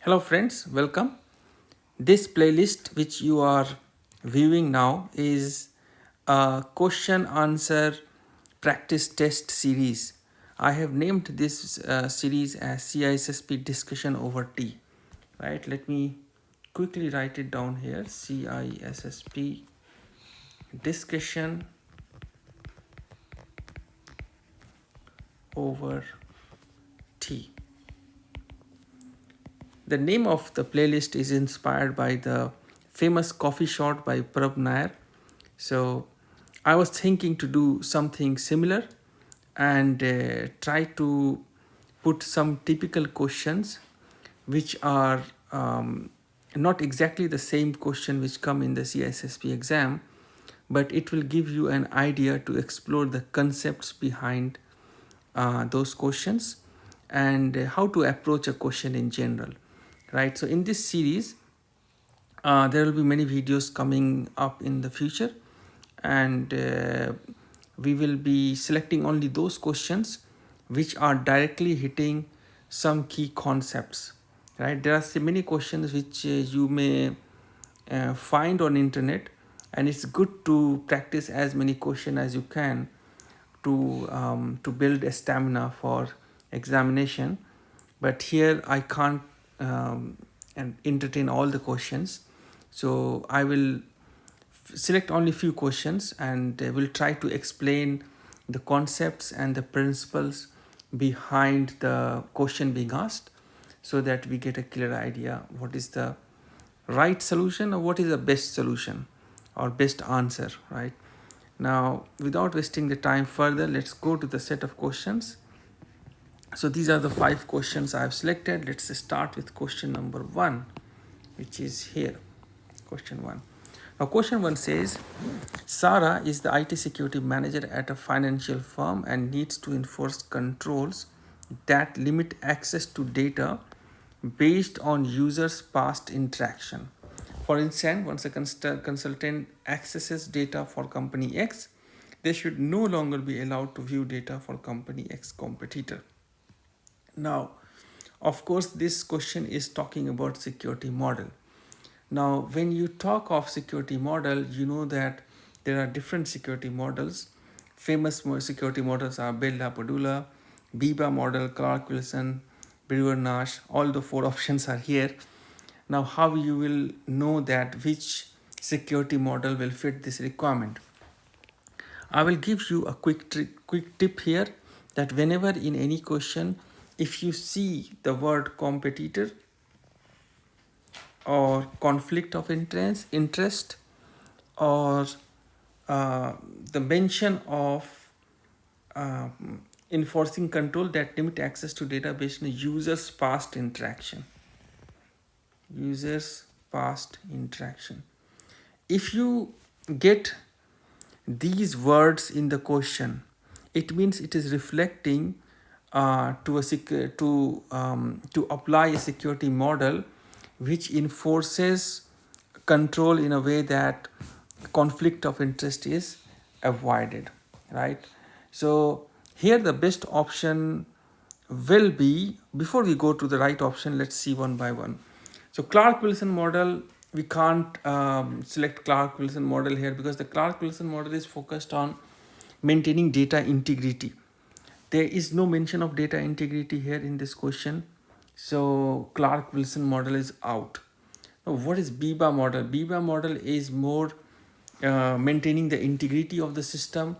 Hello friends, welcome. This playlist which you are viewing now is a question answer practice test series. I have named this series as CISSP discussion over tea. Right, let me quickly write it down here. CISSP discussion over tea. The name of the playlist is inspired by the famous coffee shot by Prabh Nair. So I was thinking to do something similar and try to put some typical questions which are not exactly the same question which come in the CISSP exam, but it will give you an idea to explore the concepts behind those questions and how to approach a question in general, right? So in this series there will be many videos coming up in the future, and we will be selecting only those questions which are directly hitting some key concepts, right? There are so many questions which you may find on internet, and it's good to practice as many questions as you can to build a stamina for examination. But here I can't and entertain all the questions, so I will select only few questions and will try to explain the concepts and the principles behind the question being asked, so that we get a clear idea what is the right solution or what is the best solution or best answer, right? Now, without wasting the time further, let's go to the set of questions. So these are the 5 questions I've selected. Let's start with question number 1, which is here. Question 1. Now, question 1 says Sarah is the IT security manager at a financial firm and needs to enforce controls that limit access to data based on users' past interaction. For instance, once a consultant accesses data for company X, they should no longer be allowed to view data for company X competitor. Now, of course, this question is talking about security model. Now, when you talk of security model, you know that there are different security models. Famous security models are Bell LaPadula, Biba model, Clark Wilson, Brewer Nash. All the 4 options are here. Now, how you will know that which security model will fit this requirement? I will give you a quick tip here, that whenever in any question, if you see the word competitor or conflict of interest or the mention of enforcing control that limit access to data based on users past interaction, if you get these words in the question, it means it is reflecting to apply a security model which enforces control in a way that conflict of interest is avoided, right? So here the best option will be, before we go to the right option, let's see one by one. So Clark Wilson model, we can't select Clark Wilson model here because the Clark Wilson model is focused on maintaining data integrity. There is no mention of data integrity here in this question, so Clark Wilson model is out. Now, what is Biba model? Biba model is more maintaining the integrity of the system,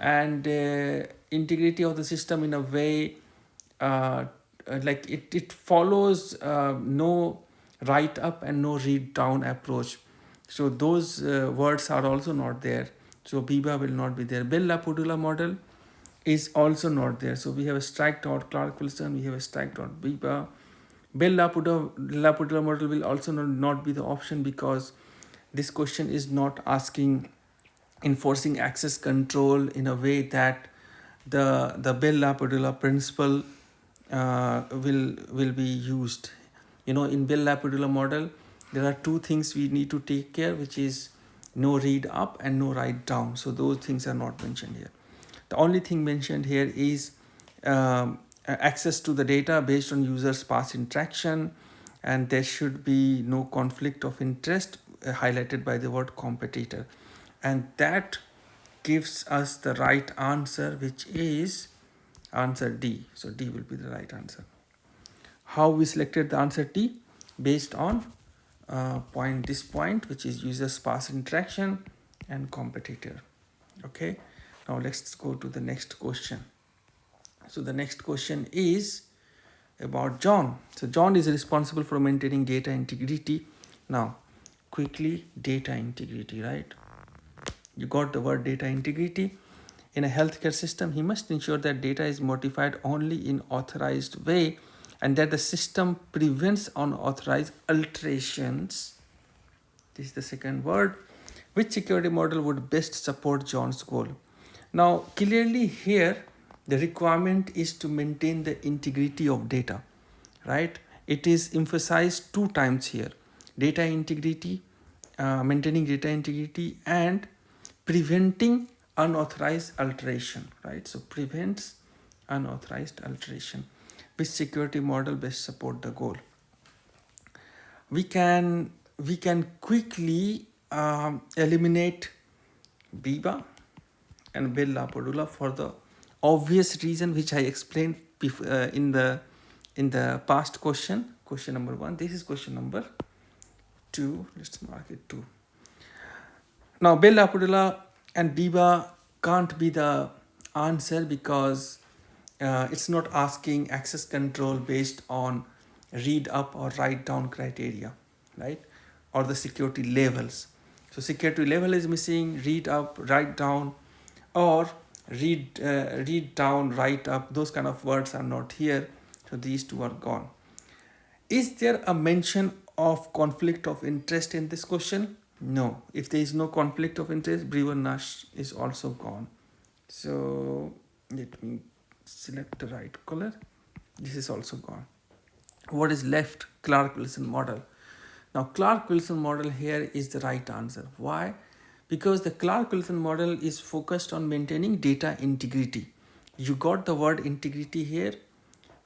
and integrity of the system in a way like it follows no write up and no read down approach. So those words are also not there. So Biba will not be there. Bell LaPadula model is also not there. So we have a striked out Clark Wilson, we have a striked out Biba. Bell LaPadula model will also not be the option because this question is not asking enforcing access control in a way that the Bell LaPadula principle will be used. You know, in Bell LaPadula model, there are 2 things we need to take care, which is no read up and no write down. So those things are not mentioned here. The only thing mentioned here is access to the data based on users past interaction, and there should be no conflict of interest highlighted by the word competitor, and that gives us the right answer, which is answer D. So D will be the right answer. How we selected the answer D? Based on this point, which is user's past interaction and competitor. Okay, now let's go to the next question. So the next question is about John. So John is responsible for maintaining data integrity. Now quickly, data integrity, right? You got the word data integrity. In a healthcare system, he must ensure that data is modified only in authorized way and that the system prevents unauthorized alterations. This is the second word. Which security model would best support John's goal? Now, clearly here, the requirement is to maintain the integrity of data, right? It is emphasized 2 times here. Data integrity, maintaining data integrity and preventing unauthorized alteration, right? So prevents unauthorized alteration. Which security model best support the goal? We can quickly eliminate Biba and Bell LaPadula for the obvious reason which I explained before, in the past question number 1. This is question number 2. Let's mark it 2. Now Bell LaPadula and Biba can't be the answer because it's not asking access control based on read up or write down criteria, right? Or the security levels. So security level is missing, read up, write down, or read down, write up. Those kind of words are not here. So these 2 are gone. Is there a mention of conflict of interest in this question? No. If there is no conflict of interest, Brewer Nash is also gone. So let me select the right color. This is also gone. What is left? Clark-Wilson model. Now Clark-Wilson model here is the right answer. Why? Because the Clark-Wilson model is focused on maintaining data integrity. You got the word integrity here,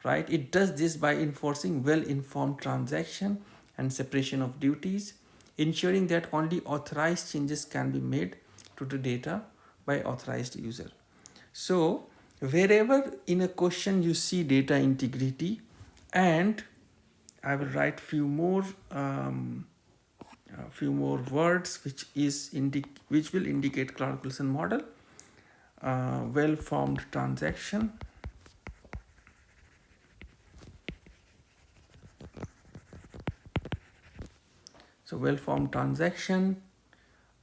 right? It does this by enforcing well-informed transaction and separation of duties, ensuring that only authorized changes can be made to the data by authorized user. So wherever in a question you see data integrity, and I will write few more words which will indicate Clark-Wilson model. Well-formed transaction, so well-formed transaction,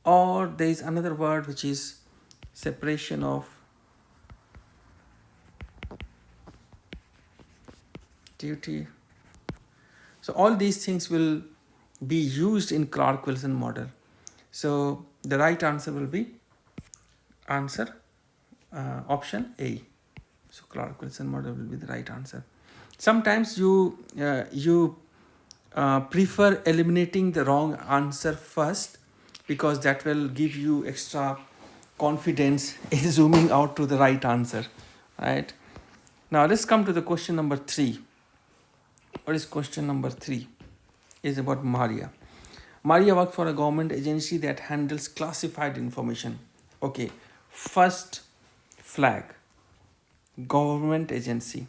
or there is another word which is separation of duty. So all these things will be used in Clark-Wilson model. So the right answer will be option A. So Clark-Wilson model will be the right answer. Sometimes you prefer eliminating the wrong answer first because that will give you extra confidence in zooming out to the right answer, right? Now let's come to the question number 3. What is question number 3? Is about Maria. Maria worked for a government agency that handles classified information. Okay, first flag, government agency,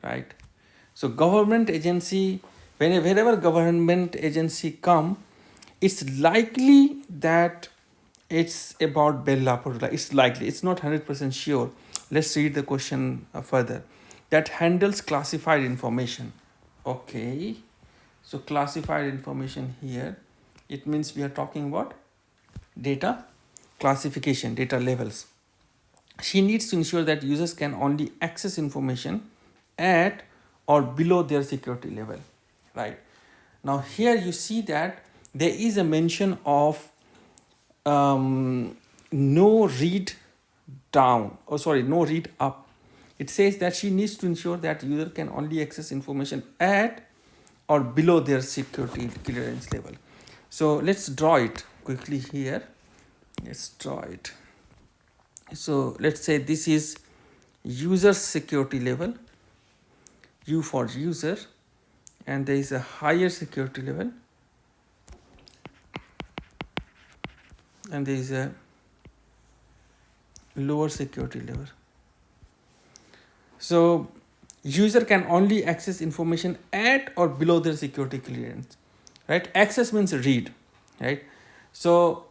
right? So government agency, wherever government agency come, it's likely that it's about Bell LaPadula. It's likely, it's not 100% sure. Let's read the question further. That handles classified information. Okay, so classified information here, it means we are talking about data classification, data levels. She needs to ensure that users can only access information at or below their security level, right? Now here you see that there is a mention of no read down, no read up. It says that she needs to ensure that user can only access information at or below their security clearance level. So let's draw it quickly here. Let's draw it. So let's say this is user security level, U for user, and there is a higher security level, and there is a lower security level. So user can only access information at or below their security clearance, right? Access means read, right? So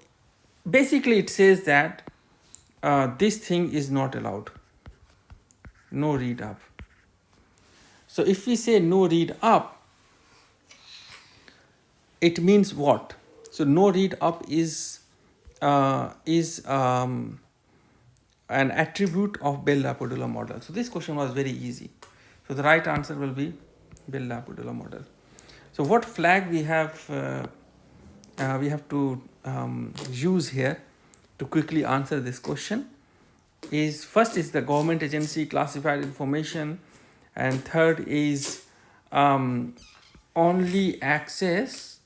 basically it says that this thing is not allowed, no read up. So if we say no read up, it means what? So no read up is an attribute of Bell-LaPadula model. So this question was very easy. So the right answer will be Bell-LaPadula model. So what flag we have to use here to quickly answer this question is, first is the government agency classified information, and third is only access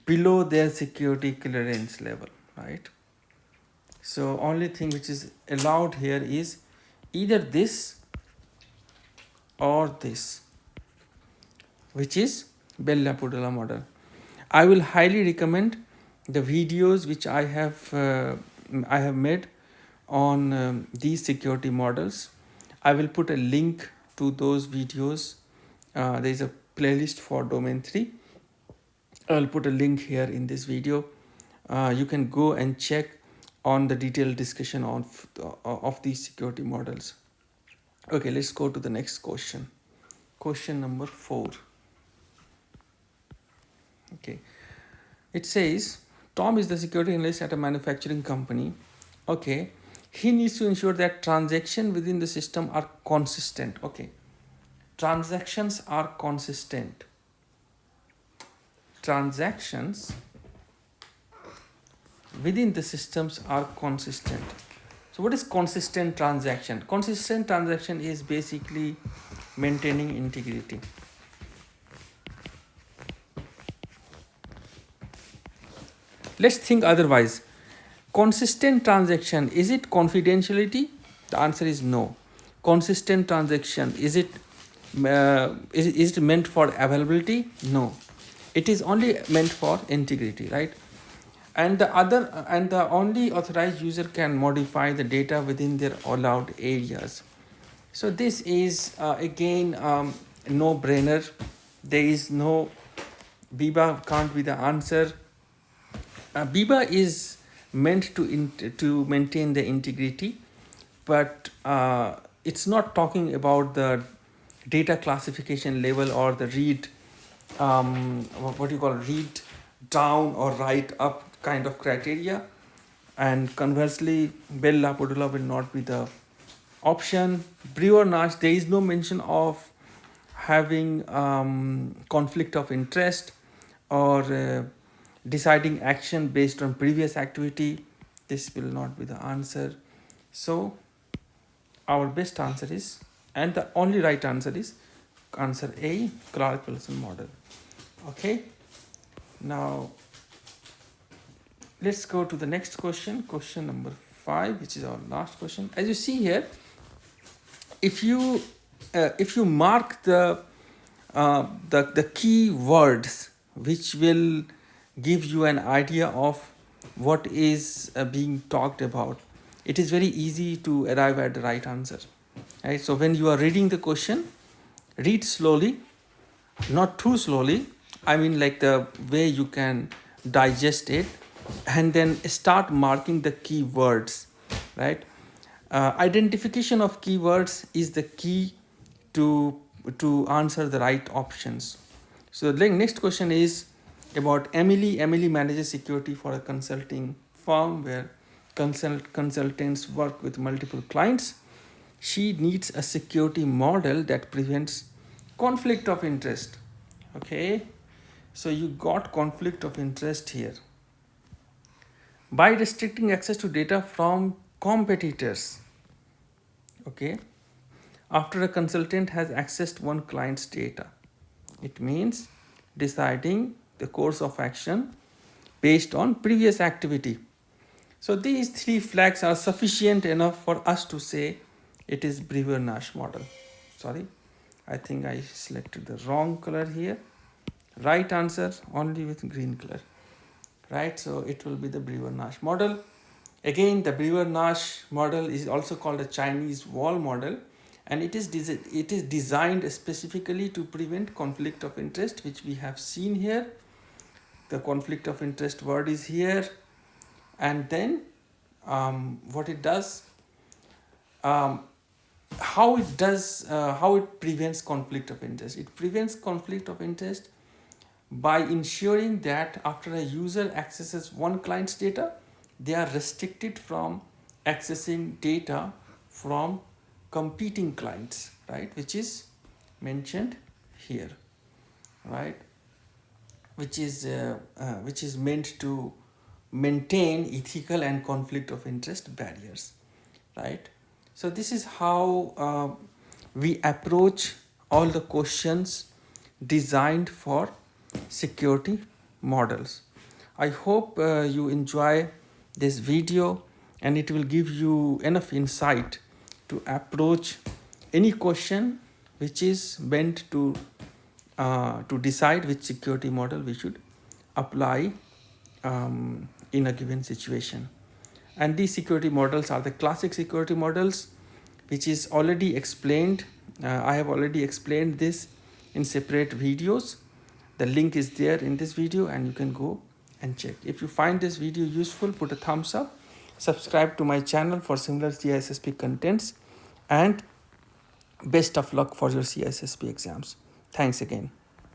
below their security clearance level, right? So only thing which is allowed here is either this or this, which is Bell-LaPadula model. I will highly recommend the videos which I have made on these security models. I will put a link to those videos. There is a playlist for domain 3. I will put a link here in this video. You can go and check on the detailed discussion of these security models. Okay, let's go to the next question. Question number 4. Okay, it says Tom is the security analyst at a manufacturing company. Okay, he needs to ensure that transactions within the system are consistent. Okay, transactions are consistent. Transactions within the systems are consistent. So what is consistent transaction? Consistent transaction is basically maintaining integrity. Let's think otherwise. Consistent transaction, is it confidentiality? The answer is no. Consistent transaction, is it meant for availability? No. It is only meant for integrity, right? And the only authorized user can modify the data within their allowed areas. So this is again no brainer. There is no, BIBA can't be the answer. BIBA is meant to maintain the integrity, but it's not talking about the data classification level or the read what you call read down or write up kind of criteria. And conversely, Bell-LaPadula will not be the option. Brewer-Nash, there is no mention of having conflict of interest or deciding action based on previous activity. This will not be the answer. So our best answer is, and the only right answer is answer A, Clark-Wilson model. Okay, now let's go to the next question, question number 5, which is our last question. As you see here, if you mark the key words which will give you an idea of what is being talked about, it is very easy to arrive at the right answer, right? So when you are reading the question, read slowly, not too slowly. I mean, like the way you can digest it, and then start marking the keywords, right? Identification of keywords is the key to answer the right options. So the next question is about Emily. Emily manages security for a consulting firm where consultants work with multiple clients. She needs a security model that prevents conflict of interest. Okay, so you got conflict of interest here by restricting access to data from competitors. Okay, after a consultant has accessed one client's data, it means deciding the course of action based on previous activity. So these 3 flags are sufficient enough for us to say it is Brewer-Nash model. Sorry, I think I selected the wrong color here. Right answer only with green color, right? So it will be the Brewer-Nash model. Again, the Brewer-Nash model is also called a Chinese wall model, and it is designed specifically to prevent conflict of interest, which we have seen here. The conflict of interest word is here, and then what it does, um, how it prevents conflict of interest. It prevents conflict of interest by ensuring that after a user accesses one client's data, they are restricted from accessing data from competing clients, right, which is mentioned here, right, which is meant to maintain ethical and conflict of interest barriers, right? So this is how we approach all the questions designed for security models. I hope you enjoy this video, and it will give you enough insight to approach any question which is meant to decide which security model we should apply in a given situation. And these security models are the classic security models, which is already explained. I have already explained this in separate videos. The link is there in this video, and you can go and check. If you find this video useful, put a thumbs up, subscribe to my channel for similar CISSP contents, and best of luck for your CISSP exams. Thanks again.